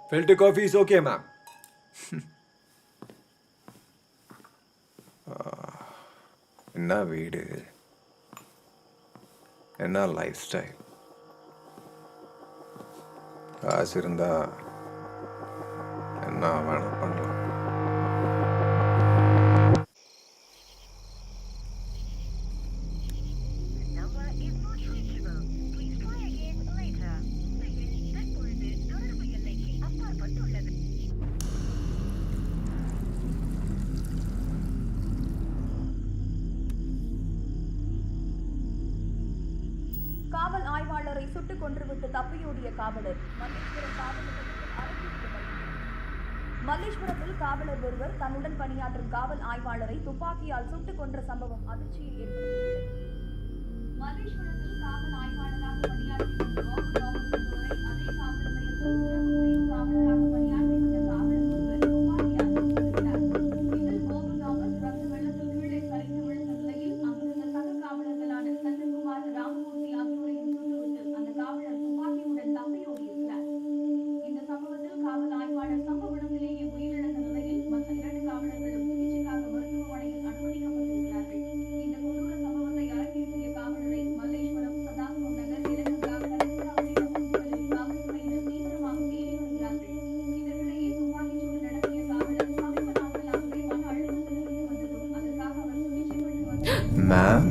Filter coffee is okay, ma'am. என்ன வீடு, என்ன லைஃப் ஸ்டைல். காசு இருந்தா என்ன வேணா பண்ணலாம். காவல் ஆய்வாளரை சுட்டுக் கொன்றுவிட்டு தப்பியோடிய காவலர் மல்லேஸ்வரம் காவல் நிலையத்தில் அரெஸ்ட். மல்லேஸ்வரத்தில் காவலர் ஒருவர் தன்னுடன் பணியாற்றும் காவல் ஆய்வாளரை துப்பாக்கியால் சுட்டுக் கொன்ற சம்பவம் அதிர்ச்சியை ஏற்படுத்தியுள்ளது. மல்லேஸ்வரத்தில் காவல் ஆய்வாளராக பணியாற்றி வந்த அதே காவல் நிலையத்தில் காவலராக பணியாற்றி வந்த காவலர் ஒருவர் துப்பாக்கியால் சுட்டுள்ளார். இதில் கோபு தாமஸ் ரத்த வெள்ளத்தில் கீழே சரிந்து விழுந்த நிலையில் அங்கிருந்த சக காவலர்களான செந்தில்குமார், ராமமூர்த்தி ஆகியோரையும் சுட்டுவிட்டு அந்த காவலர் துப்பாக்கியுடன் தப்பியோடியிருக்கிறார். இந்த சம்பவத்தில் காவல் ஆய்வாளர் சம்பவ இடத்திலேயே உயிரிழந்த நிலையில் மற்ற 2 காவலர்களும் சிகிச்சைக்காக மருத்துவமனையில் அனுமதிக்கப்பட்டிருக்கிறார்கள். இந்த கொடூர சம்பவத்தை அரங்கேற்றிய காவலரை மல்லேஸ்வரம், சதாசிவம் நகர், இலங்கங்காவலர் உள்ளிட்ட பகுதிகளில் காவல்துறையினர் தீவிரமாக தேடி வருகிறார்கள். இதற்கிடையே துப்பாக்கிச்சூடு நடத்திய காவலர் சமீப நாட்களாகவே மன அழுத்தத்தில் இருந்து வந்ததும் அதற்காக அவர் சிகிச்சை பெற்று வந்ததும் மேம்,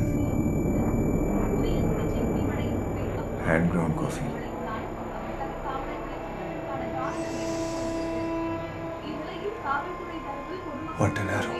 உரிய சிகிச்சை முடிவடையும் வரை hand ground coffee. What an arrow.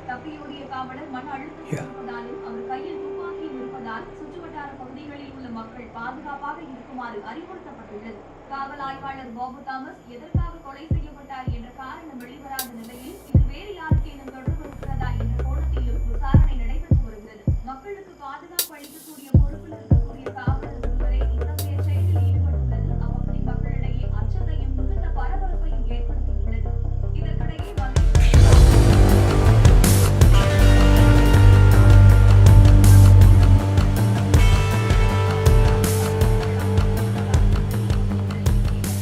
தப்பியோடிய காவலர் மன அழுத்தத்தில் இருப்பதாலும் அவர் கையில் துப்பாக்கியும் இருப்பதால் சுற்றுவட்டார பகுதிகளில் உள்ள மக்கள் பாதுகாப்பாக இருக்குமாறு அறிவுறுத்தப்பட்டுள்ளது. காவல் ஆய்வாளர் பாபு தாமஸ் எதற்காக கொலை செய்யப்பட்டார் என்ற காரணம் வெளிவராத நிலையில் இது வேறு யாருக்கேனும் தொடர்பு இருக்கிறதா என்ற கோணத்திலும் விசாரணை நடைபெற்று வருகிறது. மக்களுக்கு பாதுகாப்பு அளிக்கக்கூடிய பொறுப்பில் இருக்கக்கூடிய காவலர் ஒருவரை இத்தகைய செயலில் ஈடுபட்டுள்ளது அப்பகுதி மக்களிடையே அச்சத்தையும் மிகுந்த பரபரப்பையும் ஏற்படுத்தியுள்ளது. இதற்கிடையே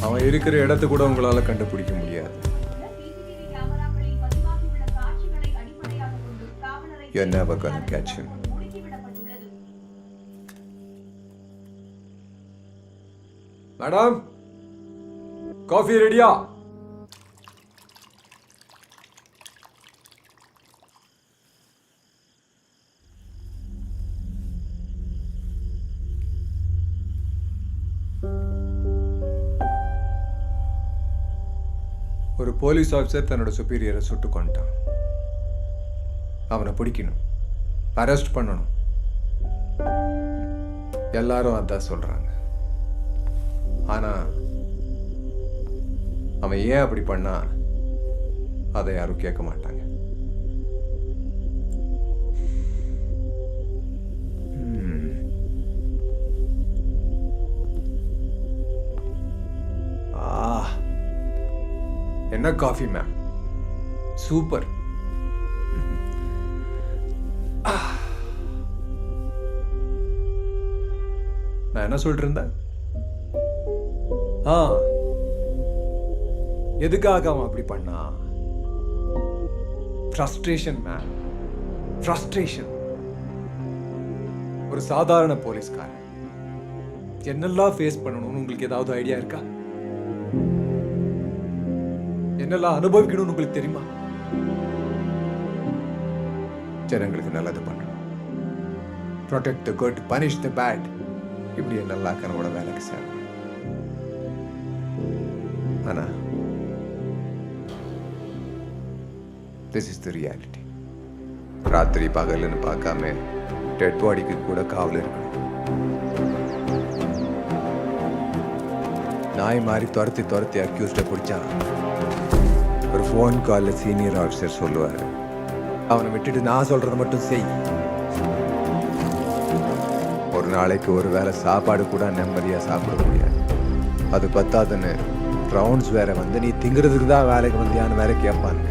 அவன் இருக்கிற இடத்த கூட உங்களால கண்டுபிடிக்க முடியாது. சிசிடிவி கேமராக்களில் பதிவாகியுள்ள காட்சிகளை அடிப்படையாக கொண்டு காவலரை You're never gonna catch him. முடுக்கிவிடப்பட்டுள்ளது. மேடம், காஃபி ரெடியா? ஒரு போலீஸ் ஆஃபீஸர் தன்னோட சுப்பீரியரை சுட்டு கொண்டான். அவனை பிடிக்கணும், அரெஸ்ட் பண்ணணும். எல்லாரும் அதான் சொல்றாங்க. ஆனா அவன் ஏன் அப்படி பண்ணா அதை யாரும் கேட்க மாட்டாங்க. என்ன காஃபி மேம், சூப்பர். நான் என்ன சொல்லிட்டு இருந்தேன்? எதுக்காக அவன் அப்படி பண்ணா? Frustration ma'am, frustration. ஒரு சாதாரண போலீஸ்காரன் என்னெல்லாம் ஃபேஸ் பண்ணணும்னு உங்களுக்கு ஏதாவது ஐடியா இருக்கா? என்னெல்லாம் அனுபவிக்கணும்னு உங்களுக்கு தெரியுமா? ஜனங்களுக்கு நல்லது பண்ணணும், protect the good, punish the bad. இப்படி என்னெல்லாம் கனவோட வேலைக்கு சேரணும். ஆனா திஸ் இஸ் தி ரியாலிட்டி. ராத்திரி பகல்னு பார்க்காம டெட் பாடிக்கு கூட காவல் இருக்கணும். நாய் மாதிரி துரத்தி துரத்தி அக்யூஸ்ட பிடிச்சா ஒரு ஃபோன் காலில் சீனியர் ஆஃபீஸர் சொல்லுவார், அவனை விட்டுட்டு நான் சொல்றத மட்டும் செய். ஒரு நாளைக்கு ஒரு வேளை சாப்பாடு கூட நிம்மதியாக சாப்பிட முடியாது. அது பத்தாதுன்னு ரவுண்ட்ஸ் வேற வந்து நீ திங்கிறதுக்கு தான் வேலைக்கு வந்தியான்னு வேற கேட்பாங்க.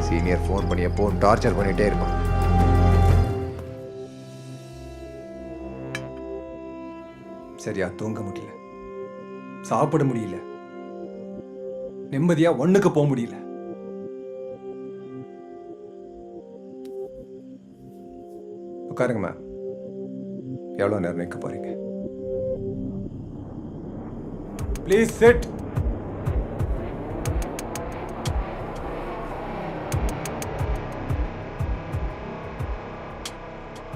சீனியர் ஃபோன் பண்ணி எப்போ டார்ச்சர் பண்ணிட்டே இருப்பான். சரியா தூங்க முடியல, சாப்பிட முடியல, நிம்மதியா ஒண்ணுக்கு போக முடியல. உட்காருங்க மேம். எவ்வளோ நேரம் நிற்க போறீங்க? Please sit.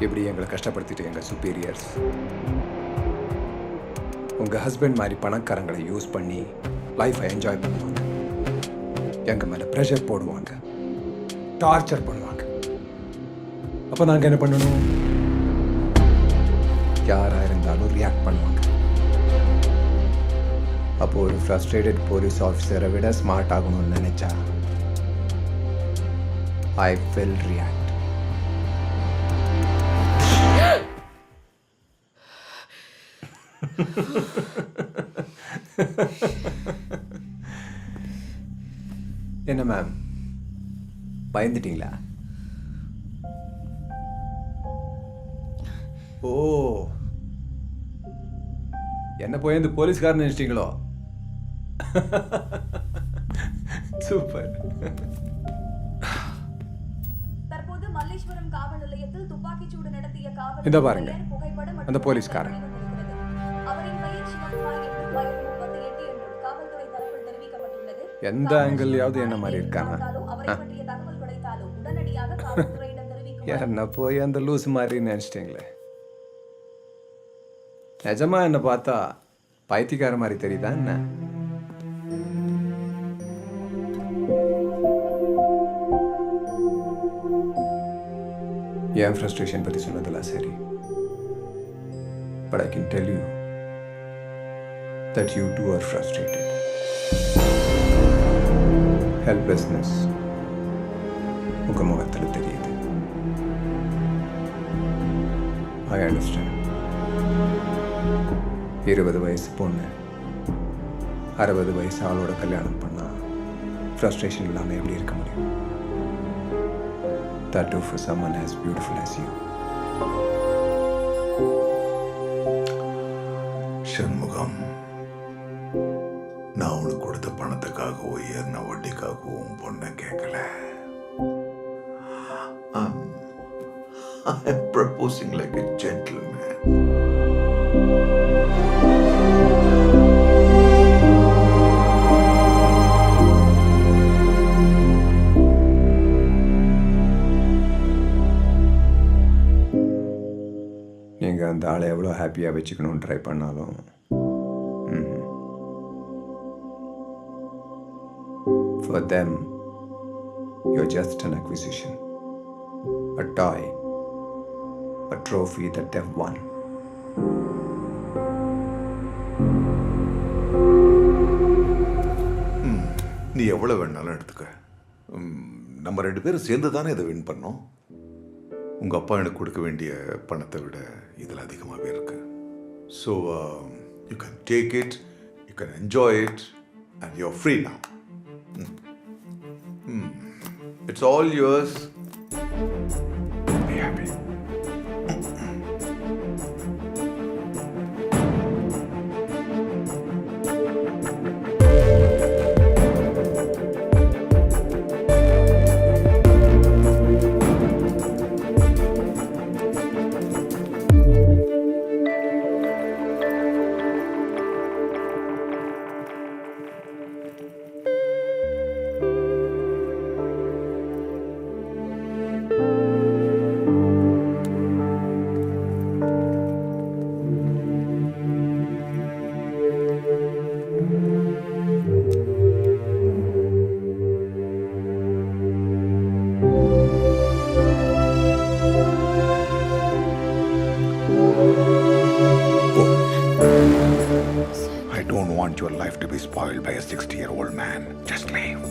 இப்படி எங்களை கஷ்டப்படுத்திட்டு எங்கள் சுப்பீரியர்ஸ் உங்கள் ஹஸ்பண்ட் மாதிரி பணக்காரங்களை யூஸ் பண்ணி லைஃப்பை என்ஜாய் பண்ணுவாங்க, எங்கள் மேலே ப்ரெஷர் போடுவாங்க, டார்ச்சர் பண்ணுவாங்க. அப்ப நாங்க என்ன பண்ணணும்? யாராக இருந்தாலும் ரியாக்ட் பண்ணுவாங்க. அப்போ ஒரு ஃப்ரஸ்ட்ரேட்டட் போலீஸ் ஆஃபீஸரை விட ஸ்மார்ட் ஆகணும்னு நினைச்சா ஐ வில் ரியாக்ட். என்ன மேம், பயந்துட்டீங்களா? ஓ, என்ன போய் இந்த போலீஸ்காரன் நினைச்சிட்டீங்களோ? சூப்பர். தற்போது மல்லேஸ்வரம் காவல் நிலையத்தில் துப்பாக்கிச் சூடு நடத்திய காவலர் இந்த பாருங்க, புகைப்படம் மற்றும் அந்த போலீஸ்காரன். அவரின் பெயர் சிவகுமார் என்றும் வயது 38 என்றும் காவல்துறை தரப்பில் தெரிவிக்கப்பட்டுள்ளது. எந்த ஆங்கிள்லயாவது என்ன மாதிரி இருக்கானா? அவரை பற்றிய தகவல் கிடைத்தாலும் உடனடியாக காவல்துறையிடம் தெரிவிக்கும். என்ன போய் அந்த லூஸ் மாதிரி நினைச்சிட்டீங்களே. நிஜமா என்ன பார்த்தா பைத்தியக்கார மாதிரி தெரியுதா என்ன? என் ஃப்ரஸ்ட்ரேஷன் பற்றி சொன்னதெல்லாம் சரி, but I can tell you that you too are frustrated. Helplessness உங்கள் முகத்தில் தெரியுது. I understand. 20 வயசு பொண்ணு 60 வயசு ஆளோட கல்யாணம் பண்ணா ஃப்ரஸ்ட்ரேஷன் இல்லாமல் எப்படி இருக்க முடியும்? That too for someone as beautiful as you. Shanmugam, நான் உனக்கு கொடுத்த பணத்துக்காகவோ ஏறின வட்டிக்காகவும் பொண்ணை கேட்கல. I'm proposing like a gentleman. நீங்கள் அந்த ஆளை எவ்வளோ ஹாப்பியாக வச்சுக்கணும்னு ட்ரை பண்ணாலும் for them you're just an acquisition, a toy, a trophy that they've won. நீ எவ்வளோ வேணாலும் எடுத்துக்க. நம்ம 2 பேரும் சேர்ந்து தானே இதை வின் பண்ணோம். உங்கள் அப்பா எனக்கு கொடுக்க வேண்டிய பணத்தை விட இதில் அதிகமாகவே இருக்கு. So you can take it, you can enjoy it and you are free now. It's all yours. Be happy. I don't want your life to be spoiled by a 60-year-old man. Just leave.